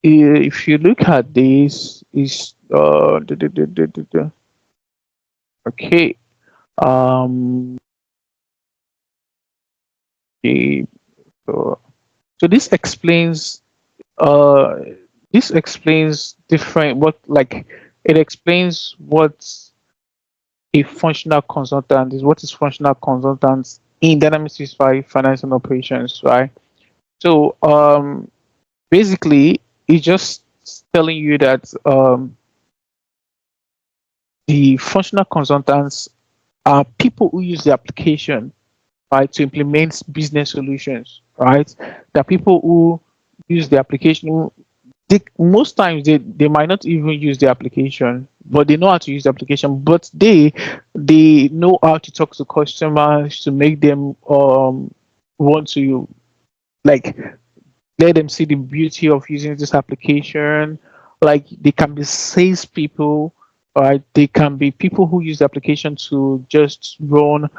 if you look at this, is okay. Um, okay, so, so uh this explains different what like it explains what a functional consultant is. What is functional consultants in Dynamics 365 finance and operations, right? So basically it's just telling you that the functional consultants are people who use the application, right, to implement business solutions, right? There are people who use the application. Most times they might not even use the application, but they know how to use the application. But they know how to talk to customers to make them want to like let them see the beauty of using this application. Like they can be sales people, right? They can be people who use the application to just run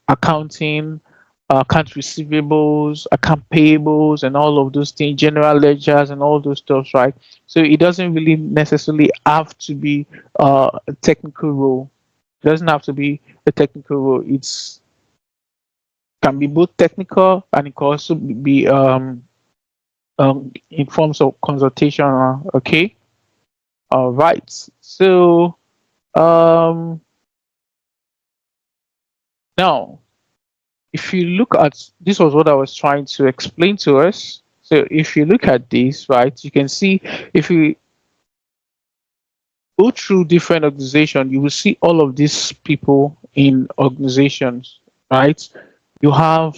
accounting, account receivables, account payables, and all of those things, general ledgers, and all those stuff, right? So it doesn't really necessarily have to be a technical role. It doesn't have to be a technical role. It's can be both technical and it can also be in forms of consultation. Okay, all right. So um, now, if you look at this, was what I was trying to explain to us. So if you look at this, right, you can see if you go through different organizations, you will see all of these people in organizations, right? You have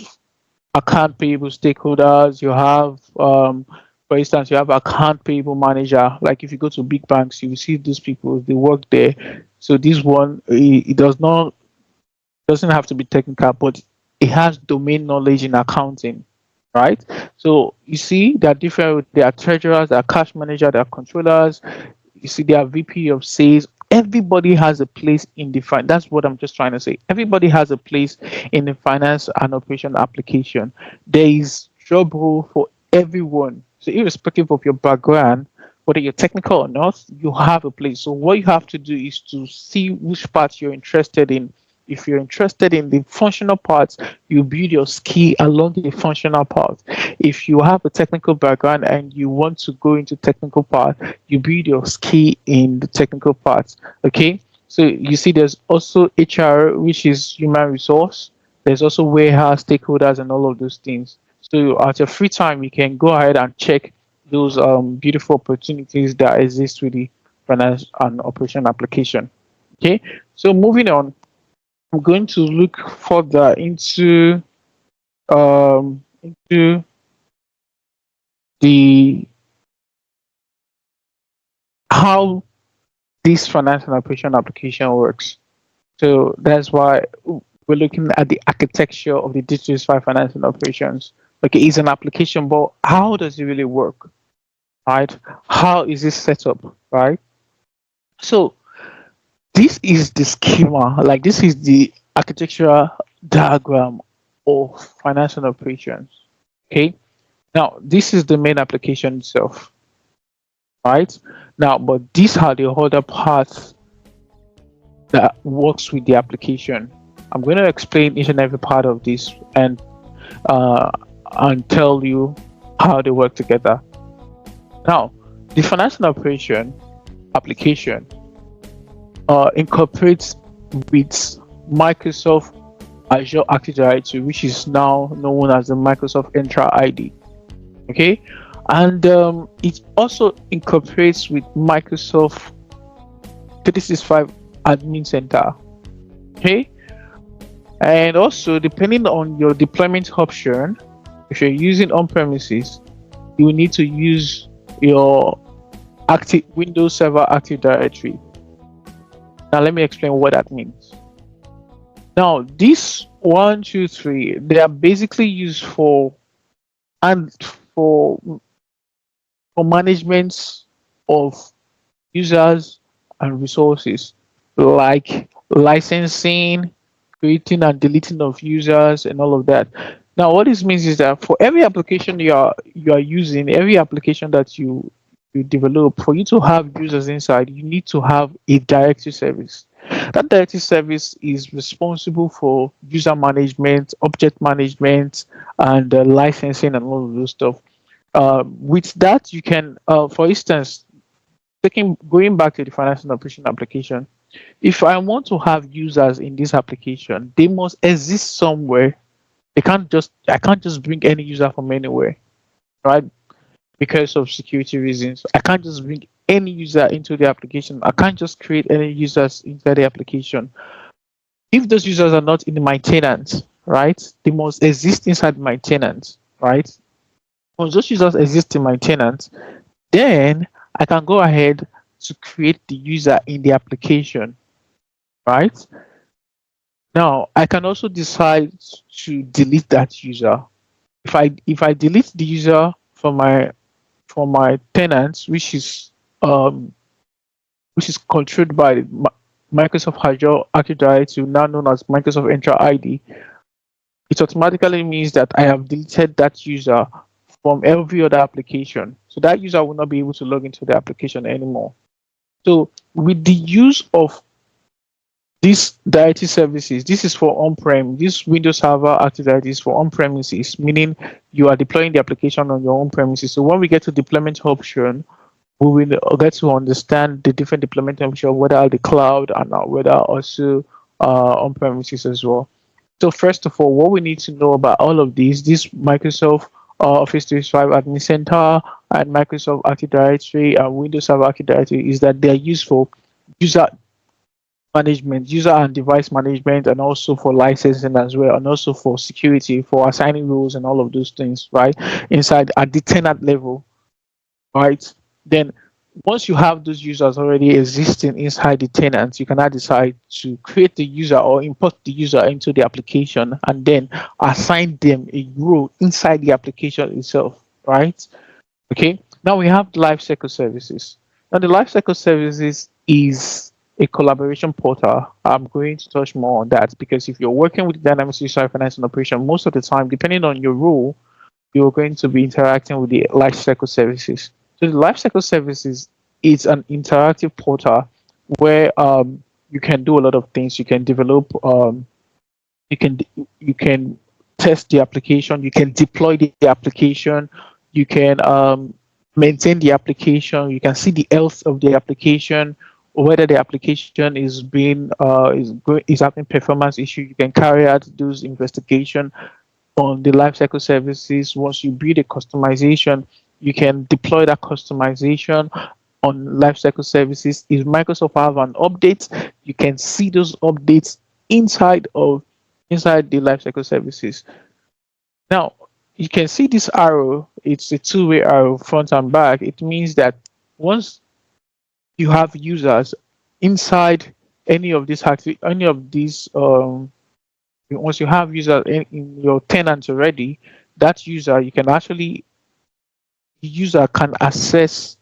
account payable stakeholders. You have, for instance, you have account payable manager. Like if you go to big banks, you will see these people. They work there. So this one, it doesn't have to be technical, but it has domain knowledge in accounting, right? So you see, they're different. There are treasurers, there are cash manager, there are controllers. You see, they are VP of sales. Everybody has a place in the That's what I'm just trying to say. Everybody has a place in the finance and operation application. There is job role for everyone. So irrespective of your background, whether you're technical or not, you have a place. So what you have to do is to see which part you're interested in. If you're interested in the functional parts, you build your skill along the functional part. If you have a technical background and you want to go into technical part, you build your skill in the technical parts. Okay. So you see there's also HR, which is human resource. There's also warehouse stakeholders and all of those things. So at your free time, you can go ahead and check those beautiful opportunities that exist with the finance and operation application. Okay. So moving on, I'm going to look further into the how this financial operation application works. So that's why we're looking at the architecture of the digital financial operations. Okay, it's an application, but how does it really work? Right? How is this set up? Right? So this is the schema, like this is the architectural diagram of financial operations. Okay. Now this is the main application itself. Right? Now, but these are the other parts that works with the application. I'm going to explain each and every part of this uh, and tell you how they work together. Now, the financial operation application incorporates with Microsoft Azure Active Directory, which is now known as the Microsoft Entra ID. Okay, and it also incorporates with Microsoft 365 Admin Center. Okay, and also depending on your deployment option, if you're using on premises, you will need to use your active Windows Server Active Directory. Now let me explain what that means. Now these 1, 2, 3, they are basically used and for for management of users and resources like licensing, creating and deleting of users, and all of that. Now, what this means is that for every application you are using, every application that you develop, for you to have users inside, you need to have a directory service. That directory service is responsible for user management, object management, and licensing and all of those stuff. With that, you can, for instance, taking going back to the financial operation application, if I want to have users in this application, they must exist somewhere. I can't just bring any user from anywhere, right? Because of security reasons. I can't just bring any user into the application. I can't just create any users into the application. If those users are not in my tenant, right, they must exist inside my tenant, right? Once those users exist in my tenant, then I can go ahead to create the user in the application, right? Now I can also decide to delete that user. If I delete the user from my tenants, um, which is controlled by Microsoft Azure Active Directory, now known as Microsoft Entra ID, it automatically means that I have deleted that user from every other application. So that user will not be able to log into the application anymore. So with the use of these directory services, this is for on-prem. This Windows Server Active Directory is for on-premises, meaning you are deploying the application on your own premises. So when we get to deployment option, we will get to understand the different deployment options, whether the cloud and whether also on premises as well. So first of all, what we need to know about all of these, this Microsoft Office 365 Admin Center and Microsoft Active Directory and Windows Server Active Directory, is that they are used for user management, user and device management, and also for licensing as well, and also for security, for assigning rules and all of those things, right? Inside at the tenant level, right? Then once you have those users already existing inside the tenant, you can now decide to create the user or import the user into the application and then assign them a role inside the application itself, right? Okay. Now we have the lifecycle services. Now the lifecycle services is a collaboration portal. I'm going to touch more on that because if you're working with Dynamics 365 Finance and Operation, most of the time, depending on your role, you're going to be interacting with the lifecycle services. So the lifecycle services is an interactive portal where you can do a lot of things. You can develop, you can you can test the application, you can deploy the application, you can maintain the application, you can see the health of the application, or whether the application is being is having performance issue. You can carry out those investigation on the lifecycle services. Once you build a customization, you can deploy that customization on lifecycle services. If Microsoft have an update, you can see those updates inside the lifecycle services. Now you can see this arrow. It's a two-way arrow, front and back. It means that once you have users inside any of these once you have users in your tenant already, that user you can actually the user can access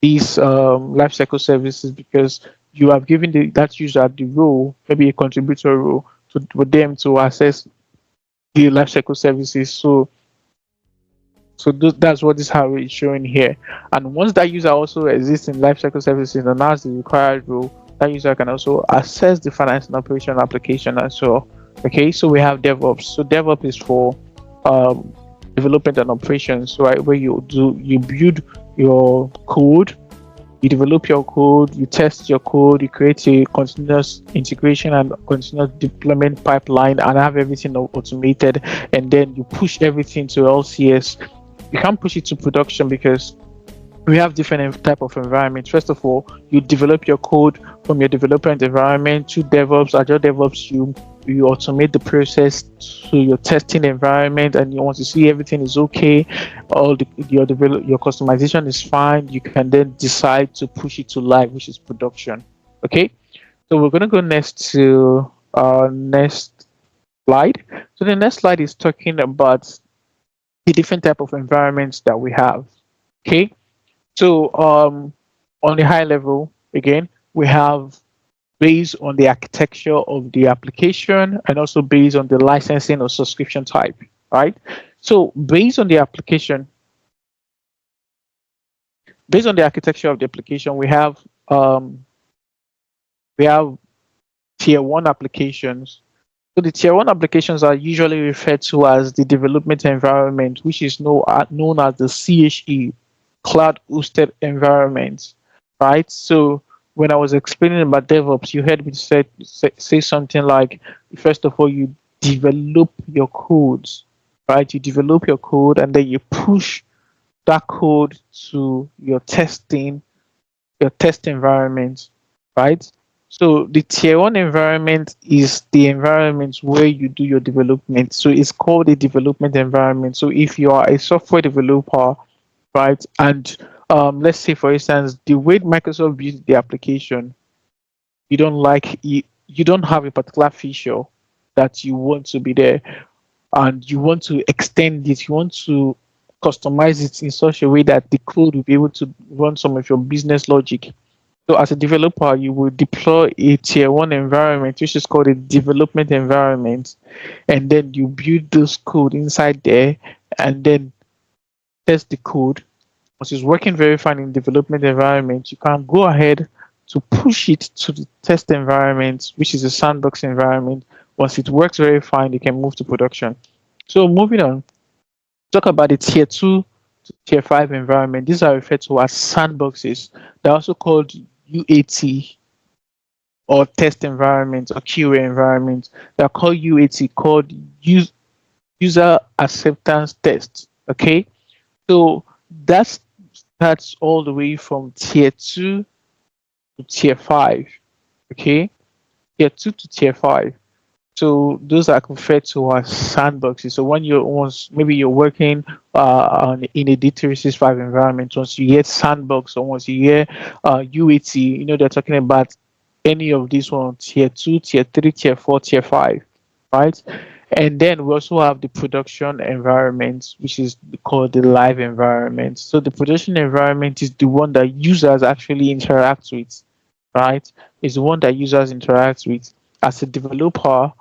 these lifecycle services because you have given that user the role, maybe a contributor role, for them to access the lifecycle services. That's what this arrow is showing here. And once that user also exists in lifecycle services and has the required role, that user can also access the finance and operation application as well. Okay, so we have DevOps. So DevOps is for um, development and operations, right? Where you build your code, you develop your code, you test your code, you create a continuous integration and continuous deployment pipeline, and have everything automated, and then you push everything to LCS. You can't push it to production because we have different type of environments. First of all, you develop your code from your development environment to DevOps. Agile DevOps, you automate the process to your testing environment, and you want to see everything is okay, your customization is fine. You can then decide to push it to live, which is production. Okay, so we're going to go next to our next slide. So the next slide is talking about the different type of environments that we have. Okay, so on the high level, again, we have based on the architecture of the application and also based on the licensing or subscription type. right? So based on the architecture of the application, um, we have tier one applications. So the tier one applications are usually referred to as the development environment, which is known as the CHE, cloud hosted environment, right? So when I was explaining about DevOps, you heard me say something like, first of all, you develop your codes, right? You develop your code and then you push that code to your test environment, right? So the tier one environment is the environment where you do your development. So it's called a development environment. So if you are a software developer, right, and let's say for instance, the way Microsoft builds the application, you don't have a particular feature that you want to be there, and you want to extend it, you want to customize it in such a way that the code will be able to run some of your business logic. So as a developer, you will deploy a tier one environment, which is called a development environment, and then you build those code inside there, and then test the code. Once it's working very fine in development environment, you can go ahead to push it to the test environment, which is a sandbox environment. Once it works very fine, you can move to production. So moving on, talk about the tier two to tier five environment. These are referred to as sandboxes. They're also called UAT or test environments or QA environments. They're called UAT, called user acceptance test. Okay, so that's all the way from tier two to tier five. Okay, tier two to tier five. So those are referred to as sandboxes. So when you're once maybe you're working in a D365 environment, once you hear sandbox or once you hear UAT, you know they're talking about any of these ones: tier two, tier three, tier four, tier five, right? And then we also have the production environment, which is called the live environment. So the production environment is the one that users actually interact with, right? Is the one that users interact with. As a developer,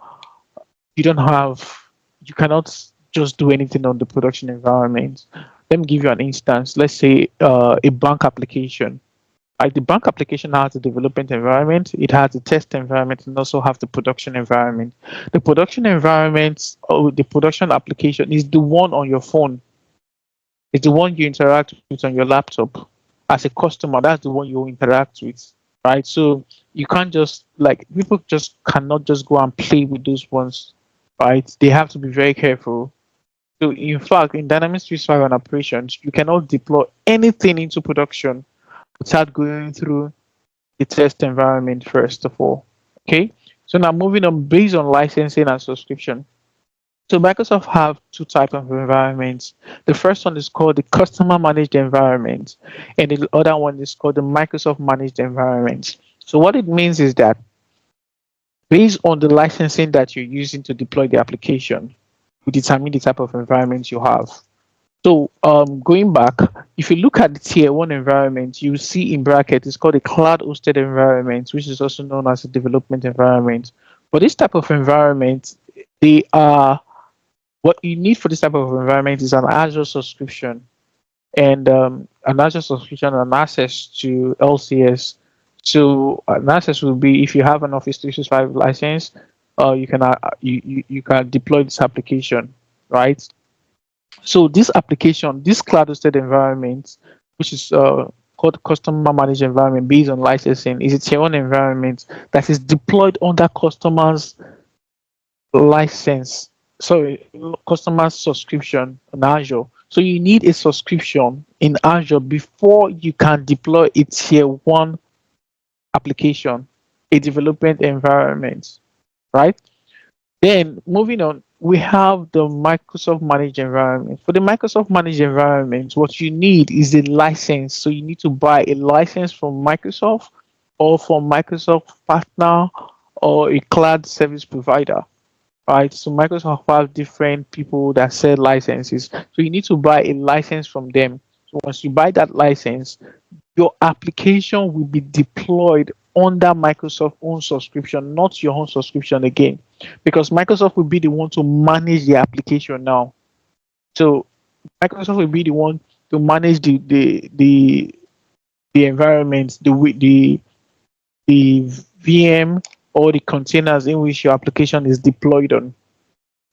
you don't have you cannot just do anything on the production environment. Let me give you an instance. Let's say a bank application. Like the bank application has a development environment, it has a test environment, and also have the production environment. The production environment or the production application is the one on your phone. It's the one you interact with on your laptop. As a customer, that's the one you interact with, right? So you can't just like people just cannot just go and play with those ones, right? They have to be very careful. So in fact, in Dynamics 365 and operations, you cannot deploy anything into production without going through the test environment first of all. Okay. So now moving on based on licensing and subscription. So Microsoft have two types of environments. The first one is called the customer managed environment, and the other one is called the Microsoft managed environment. So what it means is that based on the licensing that you're using to deploy the application, you determine the type of environment you have. So going back, if you look at the tier one environment, you see in bracket it's called a cloud hosted environment, which is also known as a development environment. For this type of environment, they are what you need for this type of environment is an Azure subscription and an Azure subscription and access to LCS. So an access will be if you have an Office 365 license, you can deploy this application, right? So this application, this cloud-hosted environment, which is called customer managed environment based on licensing, is a tier one environment that is deployed under customers' license. Sorry, customer subscription on Azure. So you need a subscription in Azure before you can deploy a tier one application, a development environment, right? Then moving on, we have the Microsoft Managed Environment. For the Microsoft Managed Environment, what you need is a license. So you need to buy a license from Microsoft or from Microsoft partner or a cloud service provider. Right. So Microsoft have different people that sell licenses. So you need to buy a license from them. So once you buy that license, your application will be deployed under Microsoft own subscription, not your own subscription again, because Microsoft will be the one to manage the application now. So Microsoft will be the one to manage the environment, the VM or the containers in which your application is deployed on.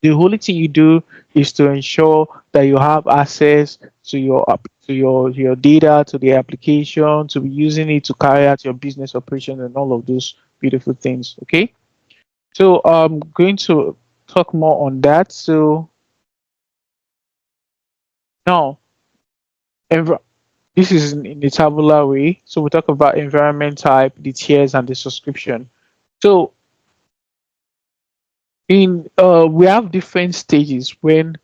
The only thing you do is to ensure that you have access to your data, to the application, to be using it to carry out your business operation and all of those beautiful things. Okay. So I'm going to talk more on that. So now, env- this is in the tabular way. So we talk about environment type, the tiers, and the subscription. So in we have different stages when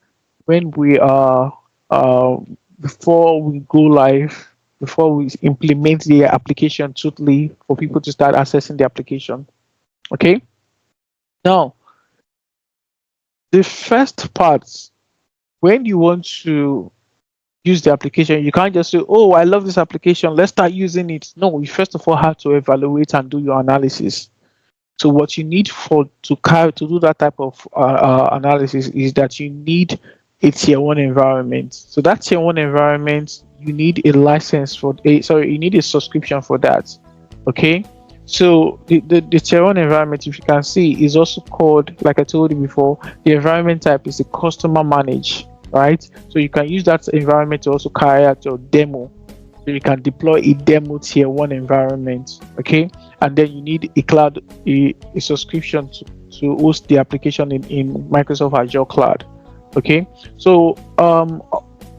we are uh, before we go live, before we implement the application totally for people to start accessing the application. Okay. Now the first part, when you want to use the application, you can't just say, oh, I love this application, let's start using it. No, you first of all have to evaluate and do your analysis. So what you need to do that type of analysis is that you need a tier one environment. So that tier one environment, you need a license for a sorry, you need a subscription for that. Okay. So the tier one environment, if you can see, is also called, like I told you before, the environment type is a customer manage, right? So you can use that environment to also carry out your demo. So you can deploy a demo tier one environment, okay? And then you need a subscription to host the application in Microsoft Azure Cloud, okay? So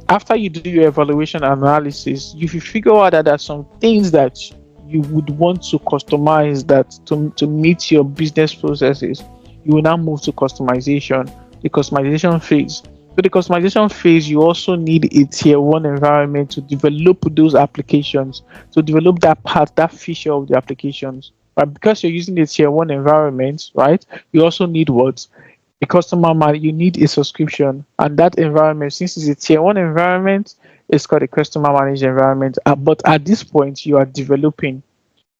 after you do your evaluation analysis, if you figure out that there's some things that you would want to customize that to meet your business processes, you will now move to customization, the customization phase. So the customization phase, you also need a tier one environment to develop those applications, to develop that part, that feature of the applications. But because you're using the tier one environment, right, you also need what? A customer man, you need a subscription. And that environment, since it's a tier one environment, it's called a customer managed environment. But at this point, you are developing,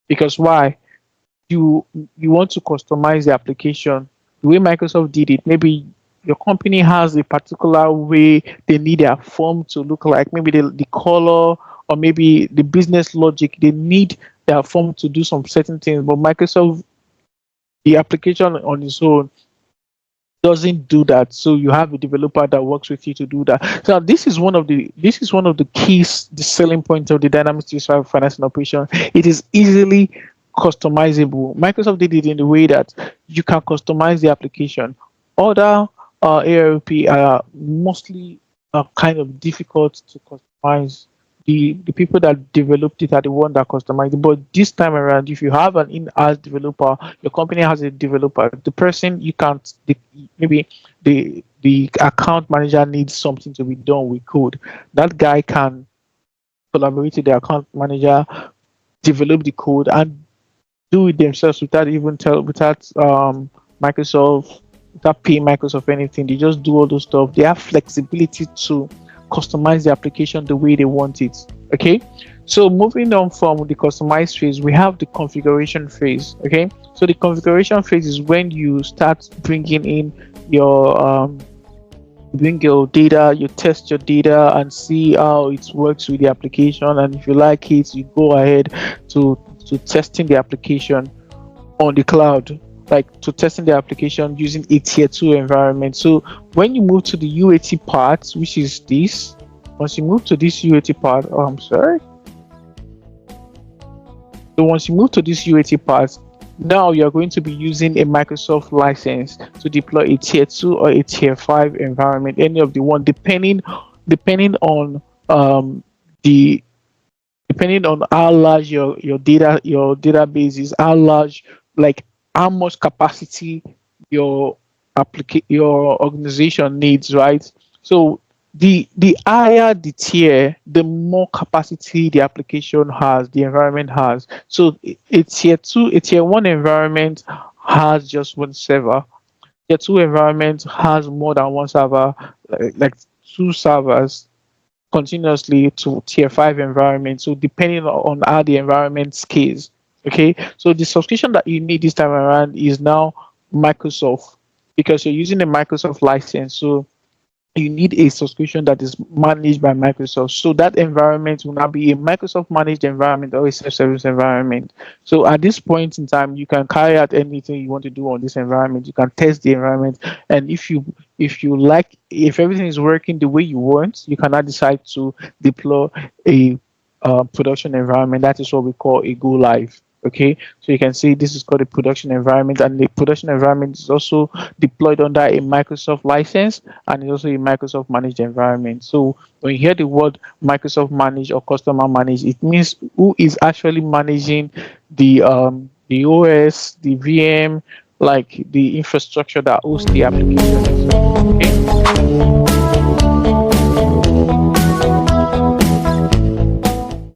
because why? you you want to customize the application the way Microsoft did it. Maybe your company has a particular way they need their form to look like, maybe the color, or maybe the business logic. They need their form to do some certain things, but Microsoft, the application on its own, doesn't do that. So you have a developer that works with you to do that. So this is one of the keys, the selling point of the Dynamics 365 Finance and Operation. It is easily customizable. Microsoft did it in the way that you can customize the application. Other ERP are mostly kind of difficult to customize. The people that developed it are the one that customized it. But this time around, if you have an in-house developer, your company has a developer, the person you can't maybe the account manager needs something to be done with code. That guy can collaborate with the account manager, develop the code, and do it themselves without even without Microsoft, without paying Microsoft anything. They just do all those stuff. They have flexibility to customize the application the way they want it. Okay. So moving on from the customize phase, we have the configuration phase. Okay. So the configuration phase is when you start bringing in your bring your data, you test your data and see how it works with the application. And if you like it, you go ahead to testing the application on the cloud, like to testing the application using a tier two environment. So when you move to the UAT part, which is this, once you move to this UAT part, oh, I'm sorry. So once you move to this UAT part, now you're going to be using a Microsoft license to deploy a tier two or a tier five environment, any of the one, depending on the depending on how large your database is, how large, like how much capacity your your organization needs, right? So the higher the tier, the more capacity the application has, the environment has. So a tier two, a tier one environment has just one server. Tier two environment has more than one server, like two servers continuously to tier five environment. So depending on how the environment scales. Okay. So the subscription that you need this time around is now Microsoft, because you're using a Microsoft license. So you need a subscription that is managed by Microsoft. So that environment will now be a Microsoft managed environment or a self-service environment. So at this point in time, you can carry out anything you want to do on this environment. You can test the environment, and if you like, if everything is working the way you want, you can now decide to deploy a production environment. That is what we call a go live. Okay, so you can see this is called a production environment, and the production environment is also deployed under a Microsoft license, and it's also a Microsoft managed environment. So when you hear the word Microsoft managed or customer managed, it means who is actually managing the OS, the VM, like the infrastructure that hosts the application itself. Okay.